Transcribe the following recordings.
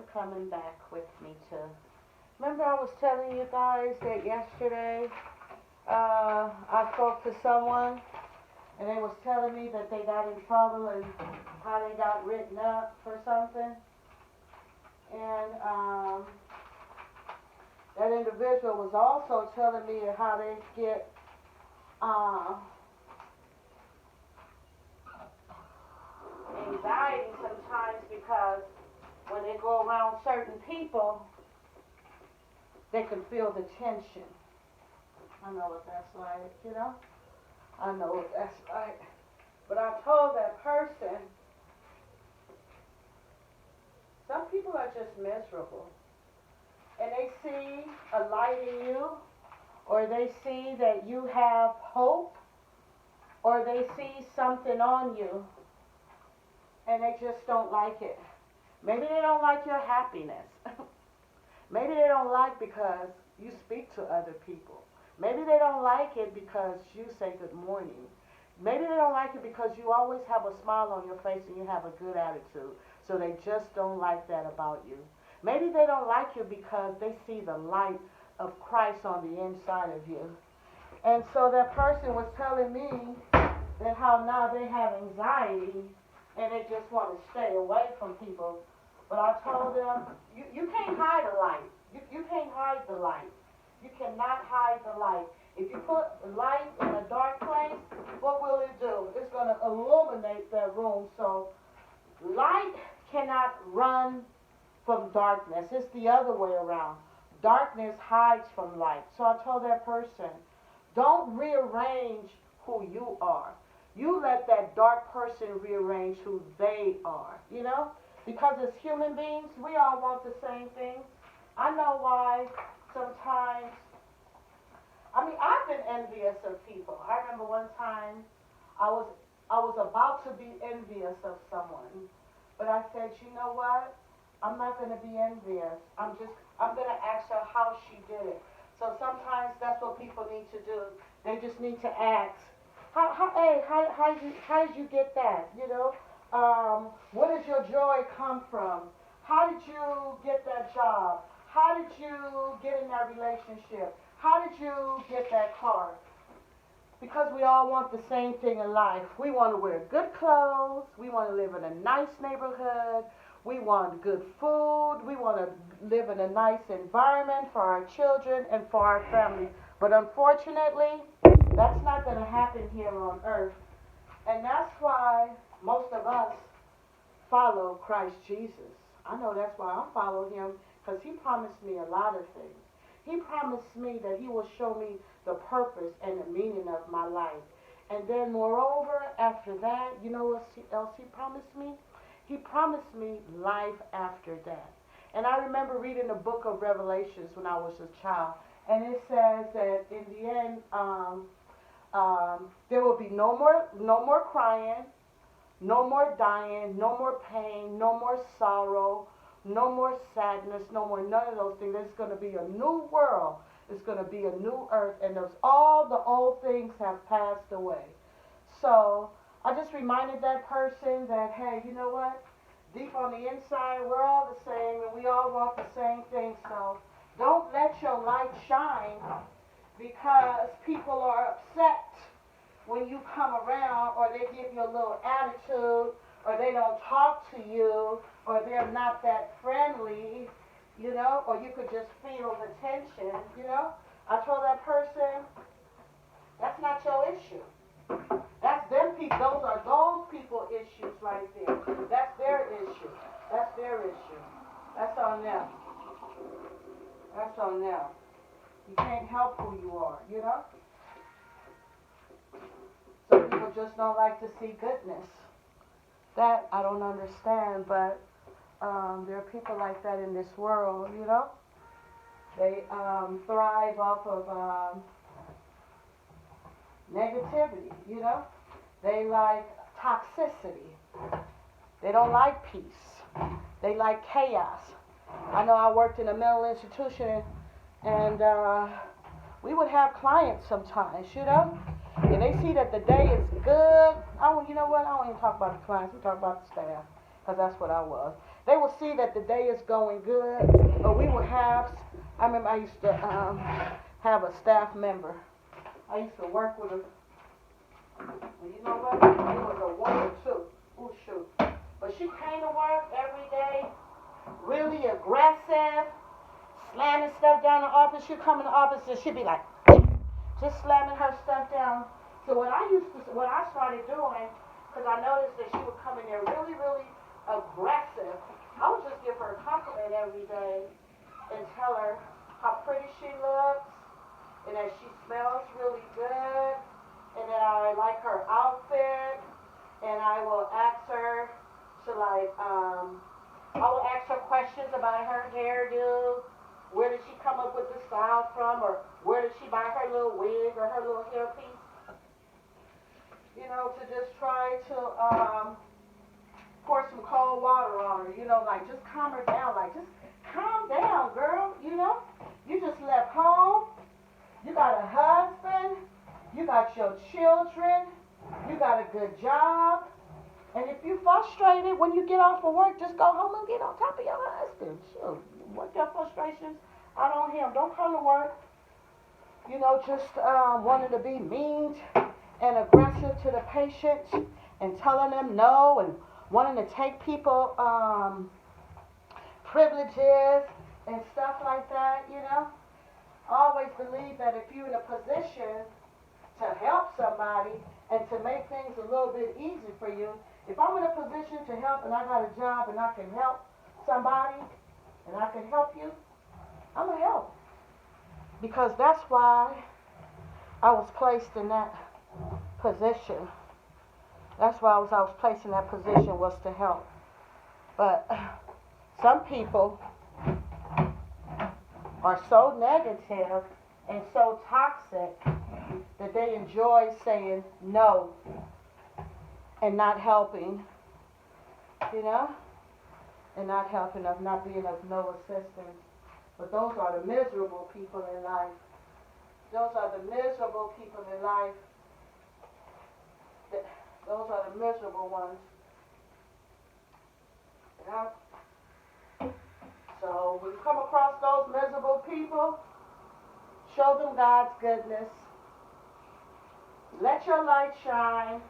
for coming back with me to. Remember, I was telling you guys that yesterday I spoke to someone and they was telling me that they got in trouble and how they got written up for something. And that individual was also telling me how they get anxiety sometimes because when they go around certain people, they can feel the tension. I know what that's like, you know? I know what that's like. But I told that person, some people are just miserable. And they see a light in you, or they see that you have hope, or they see something on you, and they just don't like it. Maybe they don't like your happiness. Maybe they don't like because you speak to other people. Maybe they don't like it because you say good morning. Maybe they don't like it because you always have a smile on your face and you have a good attitude. So they just don't like that about you. Maybe they don't like you because they see the light of Christ on the inside of you. And so that person was telling me that how now they have anxiety and they just want to stay away from people. But I told them, you can't hide the light. You can't hide the light. You cannot hide the light. If you put light in a dark place, what will it do? It's going to illuminate that room. So light cannot run from darkness. It's the other way around. Darkness hides from light. So I told that person, don't rearrange who you are. You let that dark person rearrange who they are, you know? Because as human beings, we all want the same things. I know why sometimes, I've been envious of people. I remember one time I was about to be envious of someone, but I said, you know what? I'm not going to be envious. I'm going to ask her how she did it. So sometimes that's what people need to do. They just need to ask, how did you get that? You know, where does your joy come from? How did you get that job? How did you get in that relationship? How did you get that car? Because we all want the same thing in life. We want to wear good clothes. We want to live in a nice neighborhood. We want good food. We want to live in a nice environment for our children and for our family. But unfortunately, that's not going to happen here on earth. And that's why most of us follow Christ Jesus. I know that's why I follow him, because he promised me a lot of things. He promised me that he will show me the purpose and the meaning of my life. And then moreover, after that, you know what else he promised me? He promised me life after death. And I remember reading the book of Revelations when I was a child. And it says that in the end, there will be no more crying, no more dying, no more pain, no more sorrow, no more sadness, no more none of those things. There's going to be a new world. It's going to be a new earth, and all the old things have passed away. So I just reminded that person that, hey, you know what? Deep on the inside, we're all the same, and we all want the same thing. So don't let your light shine because people are upset when you come around, or they give you a little attitude, or they don't talk to you, or they're not that friendly, you know, or you could just feel the tension, you know. I told that person, that's not your issue. That's them people, those are those people issues right there. That's their issue. That's their issue. That's on them. That's on them. You can't help who you are, you know. Some people just don't like to see goodness. That I don't understand, but there are people like that in this world, you know. They thrive off of negativity, you know. They like toxicity. They don't like peace. They like chaos. I know I worked in a mental institution, and we would have clients sometimes, you know, and they see that the day is good. You know what? I don't even talk about the clients. We talk about the staff. because that's what I was. They will see that the day is going good, or we will have. I remember I used to have a staff member. I used to work with her. You know what? It was a woman too. Oh shoot! But she came to work every day, really aggressive, slamming stuff down in the office. She'd come in the office and she'd be like, just slamming her stuff down. So what I started doing, because I noticed that she would come in there really, really aggressive, I would just give her a compliment every day and tell her how pretty she looks and that she smells really good and that I like her outfit, and I will ask her to I will ask her questions about her hairdo. Where did she come up with the style from, or where did she buy her little wig or her little hairpiece? You know, to just try to pour some cold water on her. You know, like just calm her down. Like just calm down, girl. You know, you just left home. You got a husband. You got your children. You got a good job. And if you're frustrated when you get off of work, just go home and get on top of your husband. Sure, work your frustrations out on him. Don't come to work, you know, just wanting to be mean and aggressive to the patients and telling them no and wanting to take people privileges and stuff like that, you know. I always believe that if you're in a position to help somebody and to make things a little bit easy for you, if I'm in a position to help and I got a job and I can help somebody and I can help you, I'm going to help. Because that's why I was placed in that position. That's why I was placed in that position, was to help. But some people are so negative and so toxic that they enjoy saying no and not helping, you know, and not helping us, not being of no assistance. But those are the miserable people in life. Those are the miserable people in life. Those are the miserable ones. You know? So when you come across those miserable people, show them God's goodness. Let your light shine.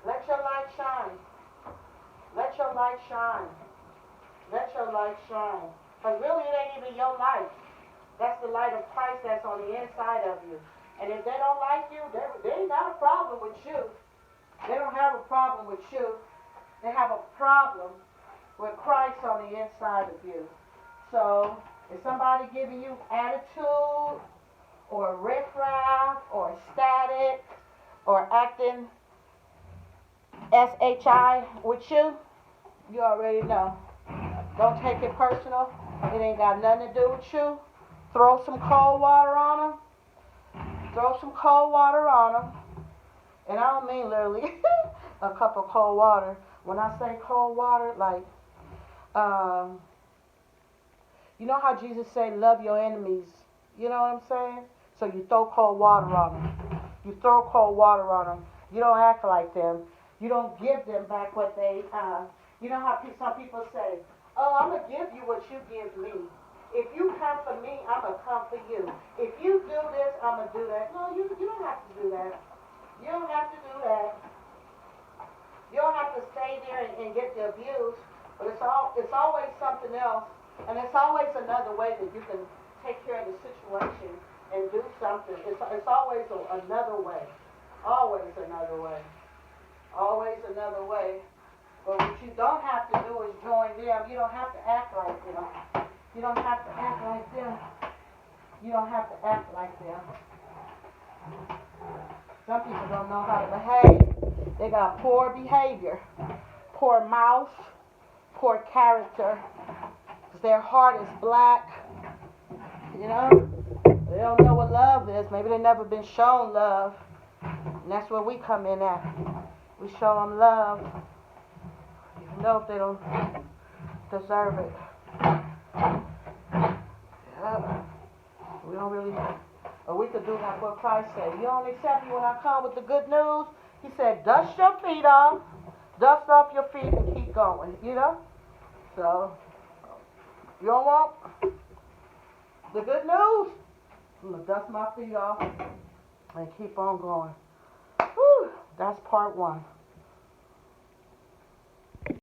Let your light shine. Let your light shine. Let your light shine. Because really it ain't even your light. That's the light of Christ that's on the inside of you. And if they don't like you, they ain't got a problem with you. They don't have a problem with you. They have a problem with Christ on the inside of you. So if somebody giving you attitude or riffraff or static or acting SHI with you, you already know. Don't take it personal. It ain't got nothing to do with you. Throw some cold water on them. Throw some cold water on them. And I don't mean literally a cup of cold water. When I say cold water, like, you know how Jesus said, love your enemies. You know what I'm saying? So you throw cold water on them. You throw cold water on them. You don't act like them. You don't give them back what they, you know how some people say, oh, I'm going to give you what you give me. If you come for me, I'm going to come for you. If you do this, I'm going to do that. No, you don't have to do that. You don't have to do that. You don't have to stay there and get the abuse. But it's always something else. And it's always another way that you can take care of the situation and do something. It's always another way. Always another way. Always another way. But what you don't have to do is join them. You don't have to act like them. You don't have to act like them. You don't have to act like them. Some people don't know how to behave. They got poor behavior, poor mouth, poor character. Their heart is black. You know? They don't know what love is. Maybe they've never been shown love. And that's where we come in at. We show them love. Even though if they don't deserve it. Yep. We don't really, or we could do like what Christ said. You don't accept me when I come with the good news? He said, dust your feet off. Dust off your feet and keep keep going, you know? So, you don't want the good news? I'm gonna dust my feet off and keep on going. Whew, that's part one.